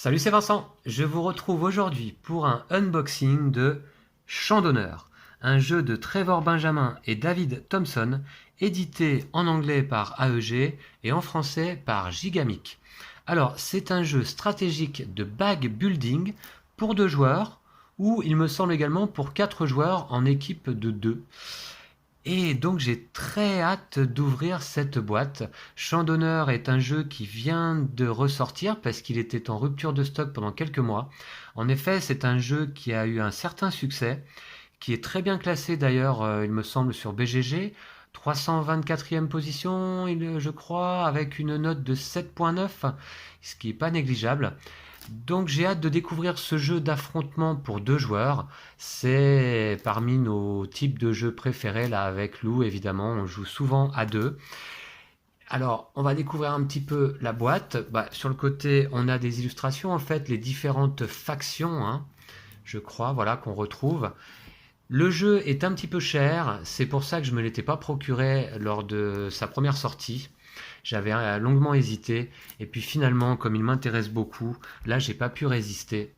Salut, c'est Vincent. Je vous retrouve aujourd'hui pour un unboxing de Champ d'honneur, un jeu de Trevor Benjamin et David Thompson, édité en anglais par AEG et en français par Gigamic. Alors, c'est un jeu stratégique de bag building pour 2 joueurs, ou il me semble également pour 4 joueurs en équipe de 2. Et donc j'ai très hâte d'ouvrir cette boîte. Champ d'honneur est un jeu qui vient de ressortir parce qu'il était en rupture de stock pendant quelques mois. En effet, c'est un jeu qui a eu un certain succès, qui est très bien classé d'ailleurs, il me semble, sur BGG. 324e position, je crois, avec une note de 7.9, ce qui n'est pas négligeable. Donc j'ai hâte de découvrir ce jeu d'affrontement pour 2 joueurs. C'est parmi nos types de jeux préférés, là avec Lou évidemment, on joue souvent à 2. Alors on va découvrir un petit peu la boîte. Sur le côté on a des illustrations, en fait les différentes factions, hein, je crois, voilà, qu'on retrouve. Le jeu est un petit peu cher, c'est pour ça que je ne me l'étais pas procuré lors de sa première sortie. J'avais longuement hésité, et puis finalement, comme il m'intéresse beaucoup, là j'ai pas pu résister,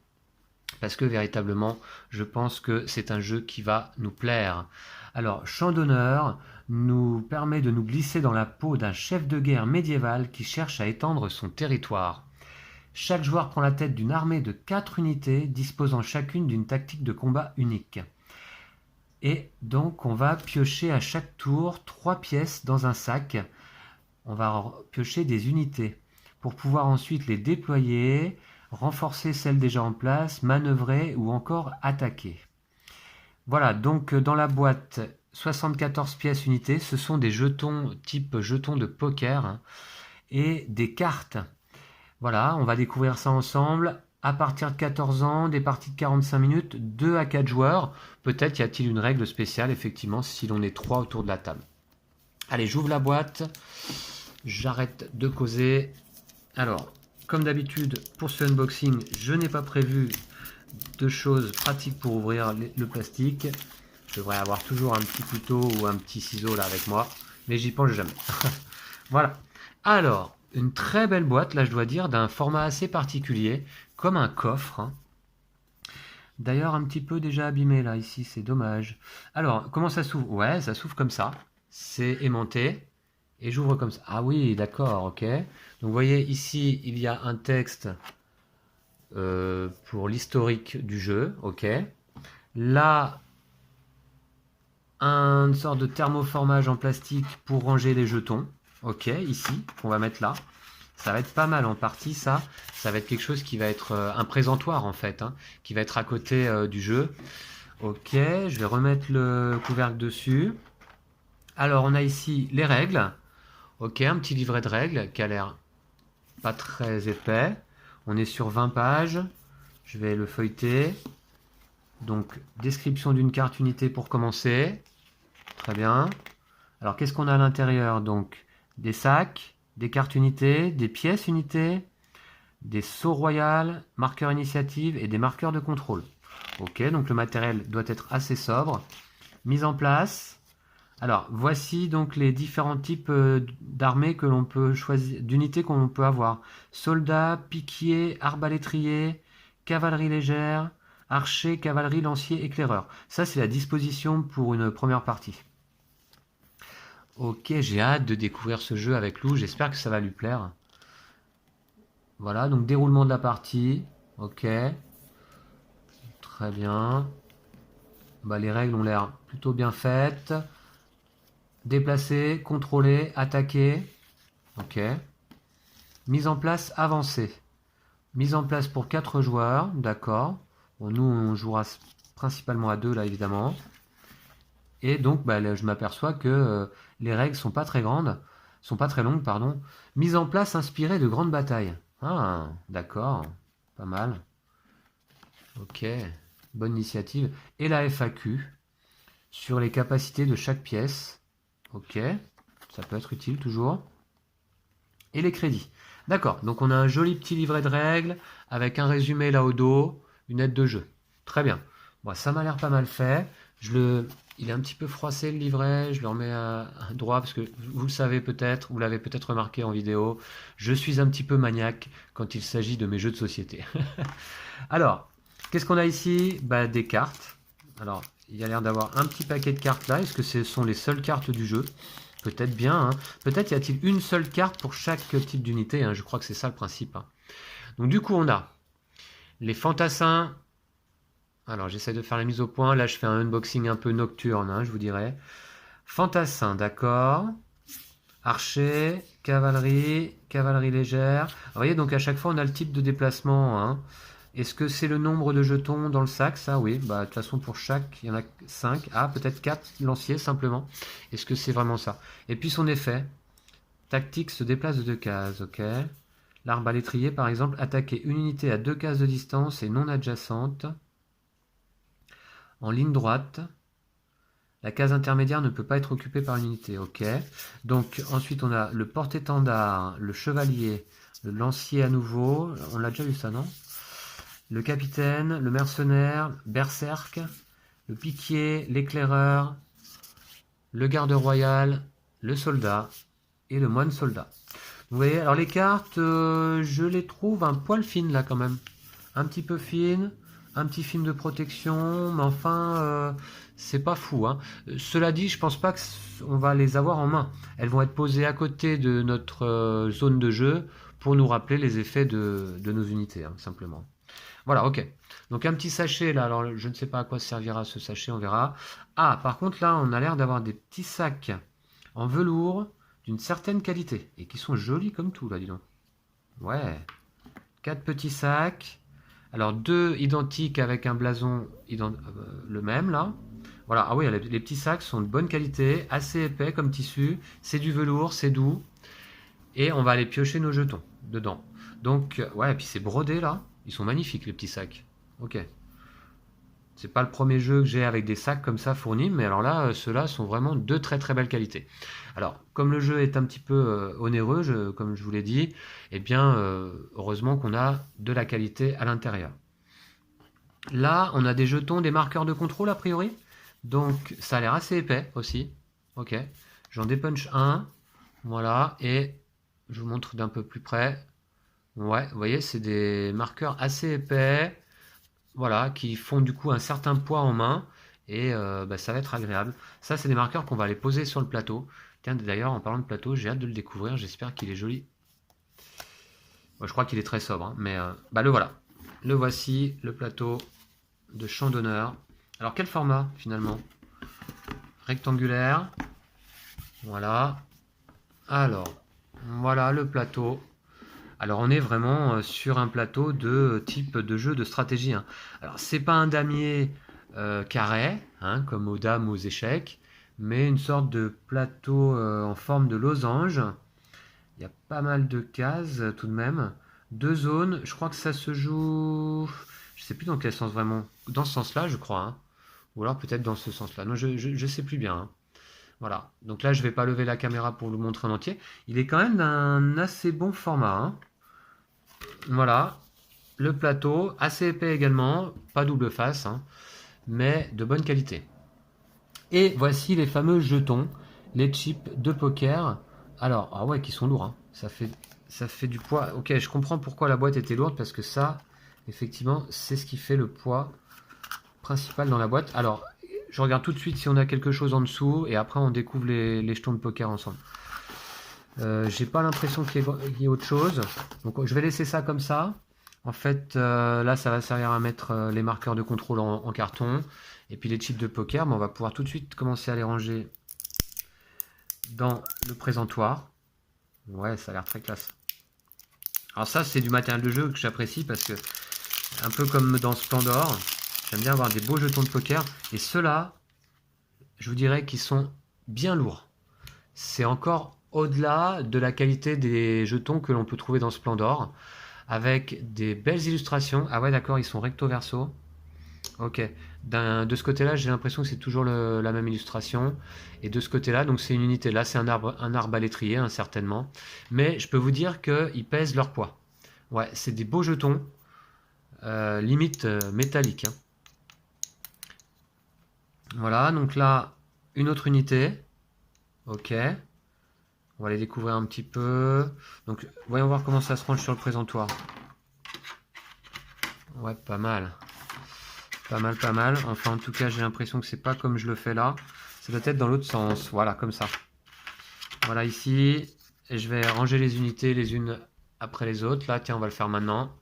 parce que véritablement, je pense que c'est un jeu qui va nous plaire. Alors, Champ d'honneur nous permet de nous glisser dans la peau d'un chef de guerre médiéval qui cherche à étendre son territoire. Chaque joueur prend la tête d'une armée de 4 unités, disposant chacune d'une tactique de combat unique. Et donc, on va piocher à chaque tour 3 pièces dans un sac. On va piocher des unités pour pouvoir ensuite les déployer, renforcer celles déjà en place, manœuvrer ou encore attaquer. Voilà, donc dans la boîte, 74 pièces unités, ce sont des jetons type jetons de poker, hein, et des cartes. Voilà, on va découvrir ça ensemble. À partir de 14 ans, des parties de 45 minutes, 2 à 4 joueurs. Peut-être y a-t-il une règle spéciale, effectivement, si l'on est 3 autour de la table. Allez, j'ouvre la boîte. J'arrête de causer. Alors, comme d'habitude, pour ce unboxing, je n'ai pas prévu de choses pratiques pour ouvrir le plastique. Je devrais avoir toujours un petit couteau ou un petit ciseau là avec moi, mais j'y pense jamais. Voilà. Alors, une très belle boîte, là je dois dire, d'un format assez particulier, comme un coffre, hein. D'ailleurs, un petit peu déjà abîmé là, ici, c'est dommage. Alors, comment ça s'ouvre? Ouais, ça s'ouvre comme ça. C'est aimanté. Et j'ouvre comme ça. Ah oui, d'accord, ok. Donc vous voyez ici, il y a un texte pour l'historique du jeu, ok. Là, une sorte de thermoformage en plastique pour ranger les jetons, ok, ici, qu'on va mettre là. Ça va être pas mal en partie, ça. Ça va être quelque chose qui va être un présentoir, en fait, hein, qui va être à côté du jeu. Ok, je vais remettre le couvercle dessus. Alors, on a ici les règles. Ok, un petit livret de règles qui a l'air pas très épais. On est sur 20 pages. Je vais le feuilleter. Donc, description d'une carte unité pour commencer. Très bien. Alors, qu'est-ce qu'on a à l'intérieur? Donc, des sacs, des cartes unités, des pièces unités, des sceaux royales, marqueurs initiative et des marqueurs de contrôle. Ok, donc le matériel doit être assez sobre. Mise en place. Alors, voici donc les différents types d'armées que l'on peut choisir, d'unités qu'on peut avoir. Soldats, piquiers, arbalétriers, cavalerie légère, archers, cavalerie, lanciers, éclaireurs. Ça, c'est la disposition pour une première partie. Ok, j'ai hâte de découvrir ce jeu avec Lou, j'espère que ça va lui plaire. Voilà, donc déroulement de la partie. Ok. Très bien. Les règles ont l'air plutôt bien faites. Déplacer, contrôler, attaquer. Ok. Mise en place avancée. Mise en place pour 4 joueurs. D'accord. Bon, nous, on jouera principalement à 2 là, évidemment. Et donc, là, je m'aperçois que les règles sont pas très grandes. Sont pas très longues, pardon. Mise en place inspirée de grandes batailles. Ah, d'accord. Pas mal. Ok. Bonne initiative. Et la FAQ sur les capacités de chaque pièce. Ok, ça peut être utile toujours. Et les crédits. D'accord, donc on a un joli petit livret de règles avec un résumé là au dos, une aide de jeu. Très bien. Bon, ça m'a l'air pas mal fait. Il est un petit peu froissé le livret, je le remets à droit parce que vous le savez peut-être, vous l'avez peut-être remarqué en vidéo, je suis un petit peu maniaque quand il s'agit de mes jeux de société. Alors, qu'est-ce qu'on a ici? Bah, des cartes. Alors, il y a l'air d'avoir un petit paquet de cartes là. Est-ce que ce sont les seules cartes du jeu? Peut-être bien, hein. Peut-être y a-t-il une seule carte pour chaque type d'unité, hein. Je crois que c'est ça le principe, hein. Donc du coup, on a les fantassins. Alors, j'essaie de faire la mise au point. Là, je fais un unboxing un peu nocturne, hein, je vous dirais. Fantassins, d'accord. Archer, cavalerie, cavalerie légère. Vous voyez, donc à chaque fois, on a le type de déplacement, hein. Est-ce que c'est le nombre de jetons dans le sac? Ça, oui. Bah, de toute façon, pour chaque, il y en a 5. Ah, peut-être 4 lanciers, simplement. Est-ce que c'est vraiment ça? Et puis son effet. Tactique se déplace de 2 cases, ok. L'arbalétrier, par exemple, attaquer une unité à 2 cases de distance et non adjacente. En ligne droite. La case intermédiaire ne peut pas être occupée par une unité, ok. Donc, ensuite, on a le porte-étendard, le chevalier, le lancier à nouveau. On l'a déjà vu ça, non? Le capitaine, le mercenaire, berserk, le piquier, l'éclaireur, le garde royal, le soldat et le moine soldat. Vous voyez, alors les cartes, je les trouve un poil fines là quand même. Un petit peu fines, un petit film de protection, mais enfin, c'est pas fou, hein. Cela dit, je pense pas qu'on va les avoir en main. Elles vont être posées à côté de notre zone de jeu pour nous rappeler les effets de nos unités, hein, simplement. Voilà, ok. Donc un petit sachet là, alors je ne sais pas à quoi servira ce sachet, on verra. Ah, par contre là, on a l'air d'avoir des petits sacs en velours d'une certaine qualité et qui sont jolis comme tout là, dis donc. Ouais, 4 petits sacs. Alors deux identiques avec un blason le même là. Voilà, ah oui, les petits sacs sont de bonne qualité, assez épais comme tissu, c'est du velours, c'est doux. Et on va aller piocher nos jetons dedans. Donc, ouais, et puis c'est brodé là. Ils sont magnifiques les petits sacs. Ok. C'est pas le premier jeu que j'ai avec des sacs comme ça fournis, mais alors là, ceux-là sont vraiment de très très belle qualité. Alors, comme le jeu est un petit peu onéreux, comme je vous l'ai dit, eh bien, heureusement qu'on a de la qualité à l'intérieur. Là, on a des jetons, des marqueurs de contrôle a priori. Donc, ça a l'air assez épais aussi. Ok. J'en dépunch un. Voilà. Et je vous montre d'un peu plus près. Ouais, vous voyez, c'est des marqueurs assez épais, voilà, qui font du coup un certain poids en main, et bah, ça va être agréable. Ça, c'est des marqueurs qu'on va aller poser sur le plateau. Tiens, d'ailleurs, en parlant de plateau, j'ai hâte de le découvrir, j'espère qu'il est joli. Moi, je crois qu'il est très sobre, hein, mais bah, le voilà. Le voici, le plateau de champ d'honneur. Alors, quel format, finalement? Rectangulaire. Voilà. Alors, voilà le plateau. Alors on est vraiment sur un plateau de type de jeu de stratégie, hein. Alors c'est pas un damier carré, hein, comme aux dames ou aux échecs, mais une sorte de plateau en forme de losange. Il y a pas mal de cases tout de même. Deux zones, je crois que ça se joue... Je sais plus dans quel sens vraiment. Dans ce sens-là, je crois, hein. Ou alors peut-être dans ce sens-là. Non, je sais plus bien, hein. Voilà. Donc là, je vais pas lever la caméra pour le montrer en entier. Il est quand même d'un assez bon format, hein. Voilà, le plateau, assez épais également, pas double face, hein, mais de bonne qualité. Et voici les fameux jetons, les chips de poker. Alors, ah ouais, qui sont lourds, hein. Ça fait du poids. Ok, je comprends pourquoi la boîte était lourde, parce que ça, effectivement, c'est ce qui fait le poids principal dans la boîte. Alors, je regarde tout de suite si on a quelque chose en dessous, et après on découvre les jetons de poker ensemble. J'ai pas l'impression qu'il y ait autre chose. Donc je vais laisser ça comme ça. En fait, là, ça va servir à mettre les marqueurs de contrôle en carton. Et puis les chips de poker, on va pouvoir tout de suite commencer à les ranger dans le présentoir. Ouais, ça a l'air très classe. Alors ça, c'est du matériel de jeu que j'apprécie parce que, un peu comme dans Splendor, j'aime bien avoir des beaux jetons de poker. Et ceux-là, je vous dirais qu'ils sont bien lourds. C'est encore au-delà de la qualité des jetons que l'on peut trouver dans Splendor, avec des belles illustrations. Ah ouais, d'accord, ils sont recto-verso. Ok. De ce côté-là, j'ai l'impression que c'est toujours la même illustration. Et de ce côté-là, donc c'est une unité. Là, c'est un arbalétrier, hein, certainement. Mais je peux vous dire qu'ils pèsent leur poids. Ouais, c'est des beaux jetons, limite métalliques, hein. Voilà, donc là, une autre unité. Ok. On va les découvrir un petit peu. Donc, voyons voir comment ça se range sur le présentoir. Ouais, pas mal. Pas mal, pas mal. Enfin, en tout cas, j'ai l'impression que c'est pas comme je le fais là. Ça doit être dans l'autre sens. Voilà, comme ça. Voilà, ici. Et je vais ranger les unités les unes après les autres. Là, tiens, on va le faire maintenant.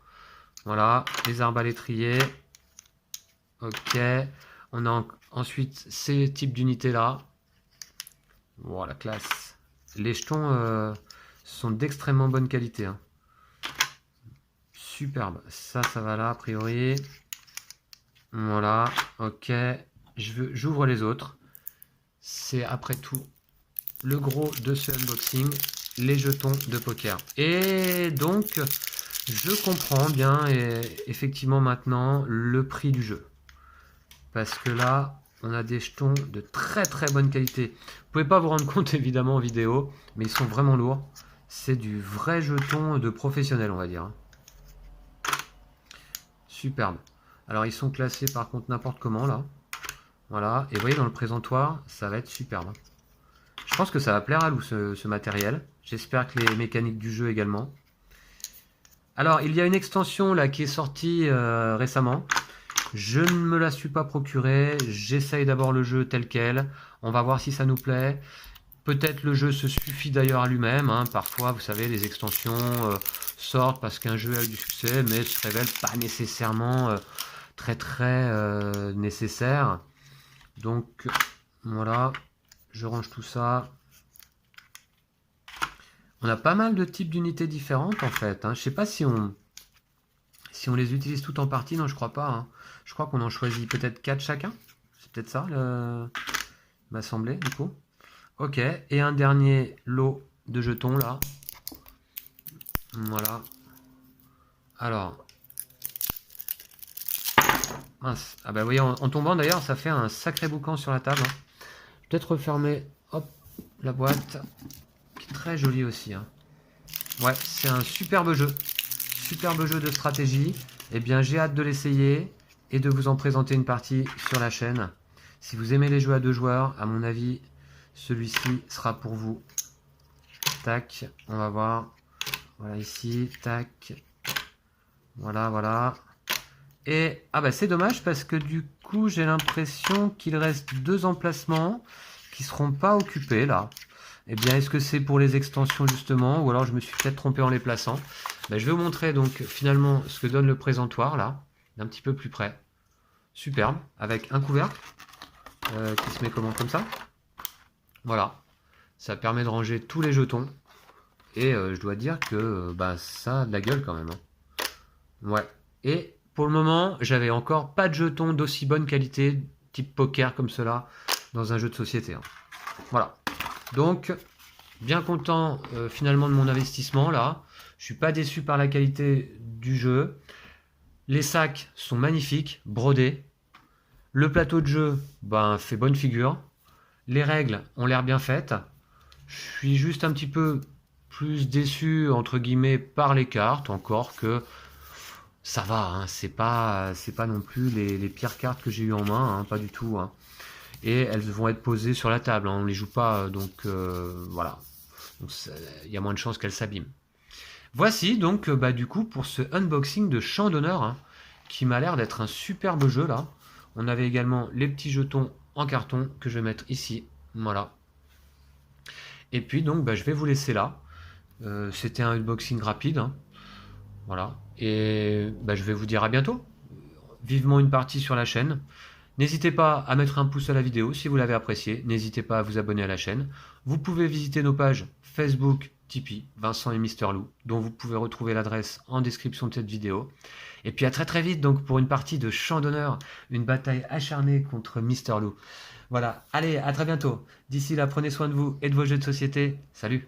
Voilà, les arbalétriers. Ok. On a ensuite ces types d'unités là. Voilà, classe. Les jetons sont d'extrêmement bonne qualité. Hein. Superbe. Ça va là, a priori. Voilà, ok. J'ouvre les autres. C'est après tout le gros de ce unboxing, les jetons de poker. Et donc, je comprends bien effectivement maintenant le prix du jeu. Parce que là, on a des jetons de très très bonne qualité. Vous pouvez pas vous rendre compte évidemment en vidéo, mais ils sont vraiment lourds. C'est du vrai jeton de professionnel, on va dire. Superbe. Alors ils sont classés par contre n'importe comment là. Voilà, et vous voyez dans le présentoir, ça va être superbe. Je pense que ça va plaire à Lou ce matériel. J'espère que les mécaniques du jeu également. Alors il y a une extension là qui est sortie récemment. Je ne me la suis pas procurée. J'essaye d'abord le jeu tel quel. On va voir si ça nous plaît. Peut-être le jeu se suffit d'ailleurs à lui-même. Hein. Parfois, vous savez, les extensions sortent parce qu'un jeu a eu du succès, mais se révèle pas nécessairement très nécessaire. Donc voilà, je range tout ça. On a pas mal de types d'unités différentes en fait. Hein. Je sais pas si on les utilise toutes en partie. Non, je crois pas. Hein. Je crois qu'on en choisit peut-être 4 chacun. C'est peut-être ça, il m'a semblé du coup. Ok, et un dernier lot de jetons là. Voilà. Alors. Mince. Ah bah vous voyez, en tombant d'ailleurs, ça fait un sacré boucan sur la table. Hein. Peut-être refermer, hop, la boîte. Qui est très jolie aussi. Hein. Ouais, c'est un superbe jeu. Superbe jeu de stratégie. Eh bien, j'ai hâte de l'essayer et de vous en présenter une partie sur la chaîne. Si vous aimez les jeux à 2 joueurs, à mon avis, celui-ci sera pour vous. Tac, on va voir. Voilà ici, tac. Voilà, voilà. Et, ah bah c'est dommage parce que du coup, j'ai l'impression qu'il reste 2 emplacements qui ne seront pas occupés là. Eh bien, est-ce que c'est pour les extensions justement, ou alors je me suis peut-être trompé en les plaçant. Ben, je vais vous montrer donc finalement ce que donne le présentoir là, d'un petit peu plus près. Superbe, avec un couvercle qui se met comme ça. Voilà, ça permet de ranger tous les jetons. Et je dois dire que ça a de la gueule quand même. Hein. Ouais, et pour le moment, j'avais encore pas de jetons d'aussi bonne qualité, type poker comme cela, dans un jeu de société. Hein. Voilà. Donc, bien content finalement de mon investissement là. Je suis pas déçu par la qualité du jeu. Les sacs sont magnifiques, brodés. Le plateau de jeu fait bonne figure. Les règles ont l'air bien faites. Je suis juste un petit peu plus déçu entre guillemets par les cartes, encore que ça va. Hein, c'est pas non plus les pires cartes que j'ai eu en main, hein, pas du tout. Hein. Et elles vont être posées sur la table, hein, on ne les joue pas, donc voilà. Il y a moins de chances qu'elles s'abîment. Voici donc du coup pour ce unboxing de Champ d'honneur, hein, qui m'a l'air d'être un superbe jeu là. On avait également les petits jetons en carton que je vais mettre ici, voilà. Et puis donc je vais vous laisser là. C'était un unboxing rapide, hein. Voilà. Et je vais vous dire à bientôt. Vivement une partie sur la chaîne. N'hésitez pas à mettre un pouce à la vidéo si vous l'avez apprécié. N'hésitez pas à vous abonner à la chaîne. Vous pouvez visiter nos pages Facebook, Tipeee, Vincent et Mister Lou, dont vous pouvez retrouver l'adresse en description de cette vidéo. Et puis à très vite donc pour une partie de Champ d'honneur, une bataille acharnée contre Mister Lou. Voilà, allez, à très bientôt. D'ici là, prenez soin de vous et de vos jeux de société. Salut!